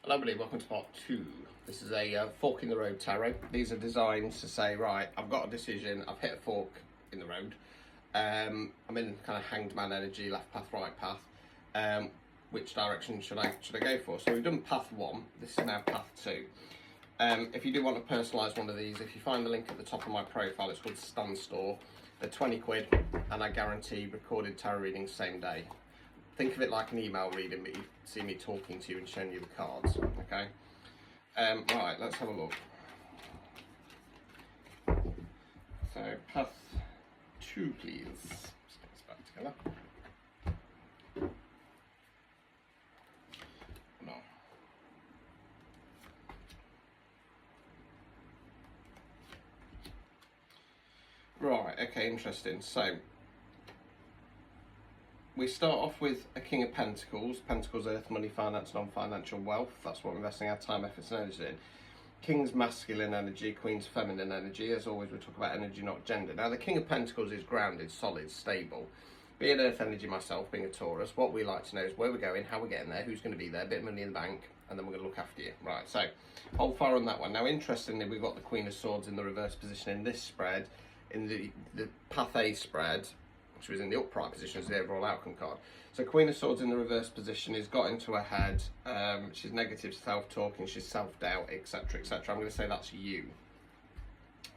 Hello everybody, welcome to part 2. This is a fork in the road tarot. These are designed to say, right, I've got a decision, I've hit a fork in the road. I'm in kind of hanged man energy, left path, right path. Which direction should I go for? So we've done path 1, this is now path 2. If you do want to personalise one of these, if you find the link at the top of my profile, it's called Stan Store. They're 20 quid and I guarantee recorded tarot readings same day. Think of it like an email reading, but you see me talking to you and showing you the cards, okay? Right, let's have a look. So, path 2, please. Let's get this back together. No. Right, okay, interesting. So, we start off with a King of Pentacles. Pentacles, earth, money, finance, non-financial wealth. That's what we're investing our time, efforts and energy in. King's masculine energy, Queen's feminine energy. As always, we talk about energy, not gender. Now, the King of Pentacles is grounded, solid, stable. Being earth energy myself, being a Taurus, what we like to know is where we're going, how we're getting there, who's going to be there, a bit of money in the bank, and then we're going to look after you. Right, so hold fire on that one. Now, interestingly, we've got the Queen of Swords in the reverse position in this spread, in the Path A spread, which was in the upright position as the overall outcome card. So Queen of Swords in the reverse position has got into her head, she's negative self-talking, she's self-doubt, etc, etc. I'm going to say that's you.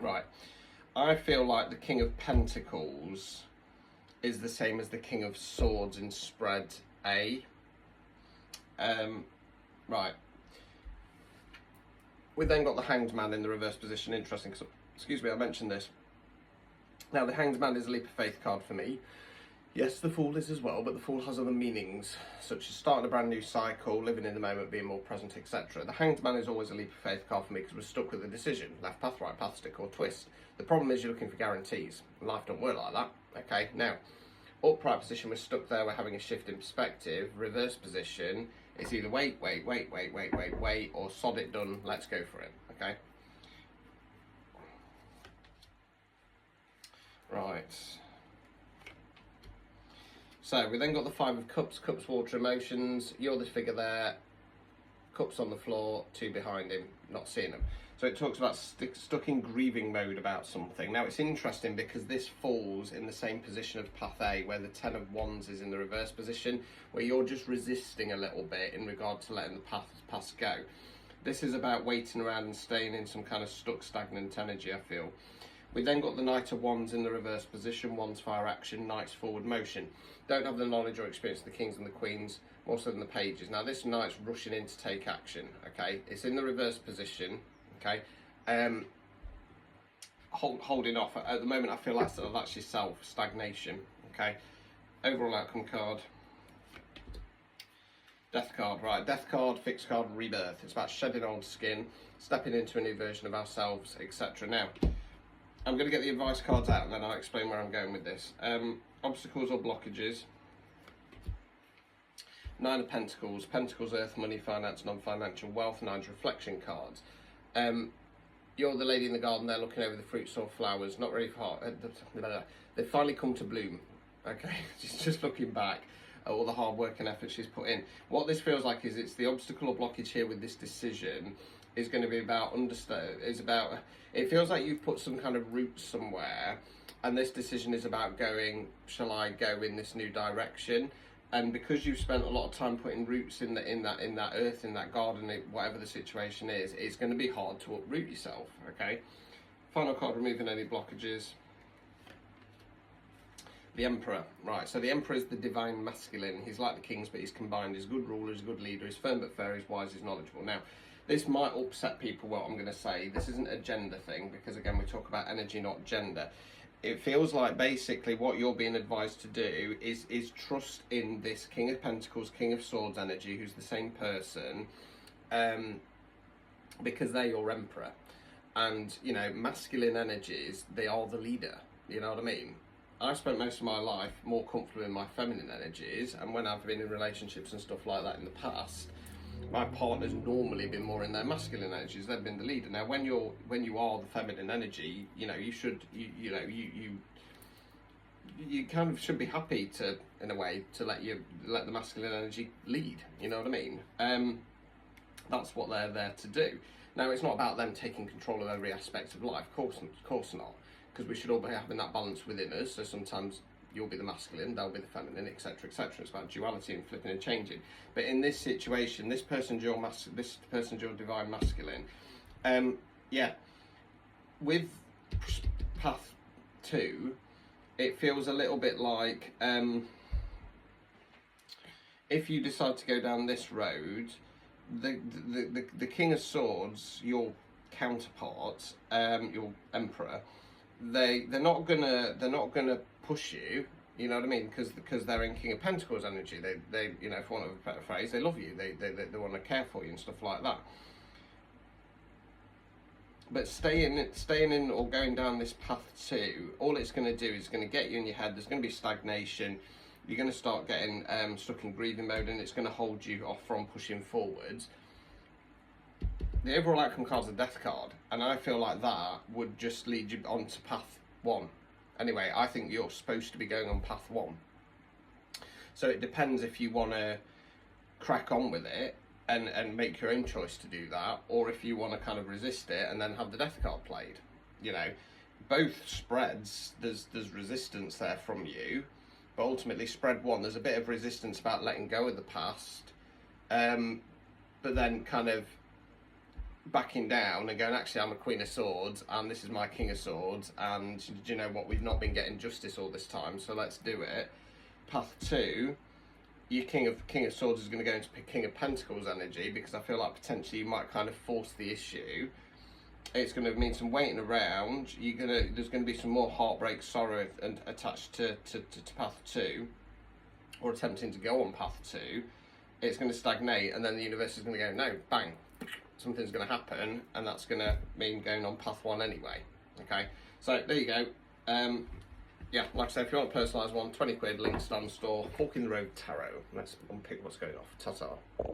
Right, I feel like the King of Pentacles is the same as the King of Swords in spread A. Right, we then got the Hanged Man in the reverse position. Interesting, because, excuse me, I mentioned this. Now, the Hanged Man is a leap of faith card for me. Yes, the Fool is as well, but the Fool has other meanings, such as starting a brand new cycle, living in the moment, being more present, etc. The Hanged Man is always a leap of faith card for me because we're stuck with a decision, left path, right path, stick or twist. The problem is you're looking for guarantees. Life don't work like that, okay? Now, upright position, we're stuck there, we're having a shift in perspective. Reverse position, it's either wait, or sod it done, let's go for it, okay? Right, so we then got the Five of Cups, Cups, water, emotions. You're the figure there, Cups on the floor, 2 behind him, not seeing them. So it talks about stuck in grieving mode about something. Now it's interesting because this falls in the same position of Path A, where the 10 of Wands is in the reverse position, where you're just resisting a little bit in regard to letting the path go. This is about waiting around and staying in some kind of stuck, stagnant energy, I feel. We then got the Knight of Wands in the reverse position, Wands fire action, Knight's forward motion. Don't have the knowledge or experience of the Kings and the Queens, more so than the Pages. Now this Knight's rushing in to take action, okay? It's in the reverse position, okay? Holding off. At the moment I feel like sort of actually stagnation, okay? Overall outcome card. Death card, right, death card, fixed card, rebirth. It's about shedding old skin, stepping into a new version of ourselves, etc. Now, I'm going to get the advice cards out and then I'll explain where I'm going with this. Obstacles or blockages. 9 of Pentacles, Pentacles, earth, money, finance, non-financial wealth. 9 reflection cards. You're the lady in the garden there looking over the fruits or flowers, not very far. They've finally come to bloom, okay? She's just looking back at all the hard work and effort she's put in. What this feels like is it's the obstacle or blockage here with this decision is going to be about it feels like you've put some kind of root somewhere, and this decision is about going, shall I go in this new direction? And because you've spent a lot of time putting roots in that earth, in that garden, whatever the situation is, it's going to be hard to uproot yourself, okay? Final card, removing any blockages. The Emperor, right, so the Emperor is the divine masculine. He's like the Kings, but he's combined. He's a good ruler, he's a good leader, he's firm but fair, he's wise, he's knowledgeable. Now, this might upset people, what I'm going to say. This isn't a gender thing, because again, we talk about energy, not gender. It feels like basically what you're being advised to do is trust in this King of Pentacles, King of Swords energy, who's the same person, because they're your Emperor. And, you know, masculine energies, they are the leader, you know what I mean? I've spent most of my life more comfortable in my feminine energies, and when I've been in relationships and stuff like that in the past, my partner's normally been more in their masculine energies. They've been the leader. Now, when you are the feminine energy, you know, you should, you kind of should be happy to, in a way, to let the masculine energy lead. You know what I mean? That's what they're there to do. Now, it's not about them taking control of every aspect of life, of course not, because we should all be having that balance within us. So sometimes you'll be the masculine, they'll be the feminine, etc., etc. It's about duality and flipping and changing. But in this situation, this person's your divine masculine. Yeah, with path 2, it feels a little bit like if you decide to go down this road, the King of Swords, your counterpart, your Emperor, they're not gonna push you. You know what I mean? Because they're in King of Pentacles energy. They you know, for want of a better phrase, they love you. They want to care for you and stuff like that. But staying in or going down this path 2, all it's going to do is going to get you in your head. There's going to be stagnation. You're going to start getting stuck in grieving mode, and it's going to hold you off from pushing forwards. The overall outcome card's a death card, and I feel like that would just lead you on to path 1. Anyway, I think you're supposed to be going on path 1. So it depends if you want to crack on with it and make your own choice to do that, or if you want to kind of resist it and then have the death card played. You know, both spreads, there's resistance there from you, but ultimately spread 1, there's a bit of resistance about letting go of the past, but then kind of backing down and going, actually, I'm a Queen of Swords and this is my King of Swords, and do you know what, we've not been getting justice all this time, so let's do it. Path 2, your King of Swords is going to go into King of Pentacles energy, because I feel like potentially you might kind of force the issue. It's going to mean some waiting around. There's going to be some more heartbreak, sorrow and attached to path 2, or attempting to go on path 2. It's going to stagnate, and then the universe is going to go, no, bang, something's going to happen, and that's going to mean going on path 1 anyway. Okay, so there you go. Yeah, like I said, if you want a personalised one, 20 quid, links down the store, Fork in the Road Tarot. Let's unpick what's going off. Ta-ta.